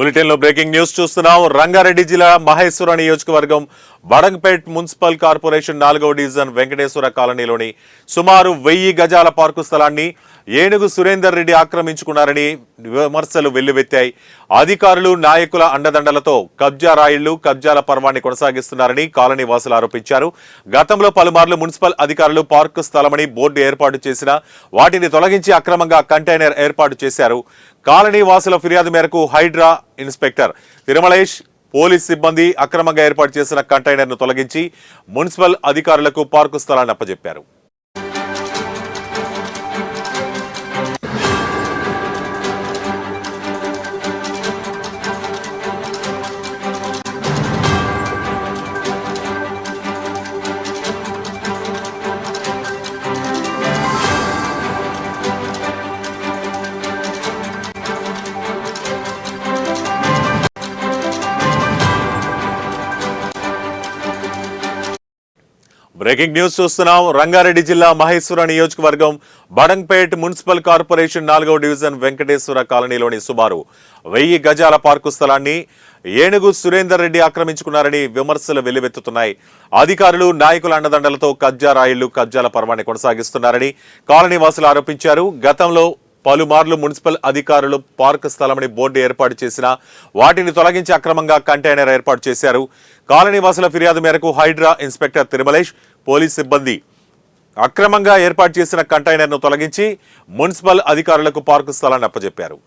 Bulletin లో breaking news చూస్తున్నాం. రంగారెడ్డి జిల్లా మహేశ్వర నియోజకవర్గం బడంగ్పేట్ మున్సిపల్ కార్పొరేషన్ 4వ డివిజన్ వెంకటేశ్వర కాలనీలోని సుమారు 1000 గజాల పార్కు స్థలాన్ని ఏనుగు సురేందర్ రెడ్డి ఆక్రమించుకున్నారని విమర్శలు వెల్లువెత్తాయి. అధికారులు నాయకుల అండదండలతో కబ్జా రాయిళ్లు కబ్జాల పర్వాన్ని కొనసాగిస్తున్నారని కాలనీ వాసులు ఆరోపించారు. గతంలో పలుమార్లు మున్సిపల్ అధికారులు పార్కు స్థలమని బోర్డు ఏర్పాటు చేసినా వాటిని తొలగించి అక్రమంగా కంటైనర్ ఏర్పాటు చేశారు. కాలనీ వాసుల ఫిర్యాదు మేరకు హైడ్రా ఇన్స్పెక్టర్ తిరుమలేష్ పోలీస్ సిబ్బంది అక్రమంగా ఏర్పాటు చేసిన కంటైనర్ను తొలగించి మున్సిపల్ అధికారులకు పార్కు స్థలాన్ని అప్పజెప్పారు. బ్రేకింగ్ న్యూస్ చూస్తున్నాం. రంగారెడ్డి జిల్లా మహేశ్వర నియోజకవర్గం బడంగ్పేట్ మున్సిపల్ కార్పొరేషన్ 4వ డివిజన్ వెంకటేశ్వర కాలనీలోని సుమారు 1000 గజాల పార్కు స్థలాన్ని ఏనుగు సురేందర్ రెడ్డి ఆక్రమించుకున్నారని విమర్శలు వెల్లువెత్తుతున్నాయి. అధికారులు నాయకుల అండదండలతో కబ్జా రాయిళ్లు కబ్జాల పర్వాన్ని కొనసాగిస్తున్నారని కాలనీ వాసులు ఆరోపించారు. గతంలో పలుమార్లు మున్సిపల్ అధికారులు పార్కు స్థలమని బోర్డు ఏర్పాటు చేసినా వాటిని తొలగించి అక్రమంగా కంటైనర్ ఏర్పాటు చేశారు. కాలనీ వాసుల ఫిర్యాదు మేరకు హైడ్రా ఇన్స్పెక్టర్ తిరుమలేష్ పోలీస్ సిబ్బంది అక్రమంగా ఏర్పాటు చేసిన కంటైనర్ను తొలగించి మున్సిపల్ అధికారులకు పార్కు స్థలాన్ని అప్పజెప్పారు.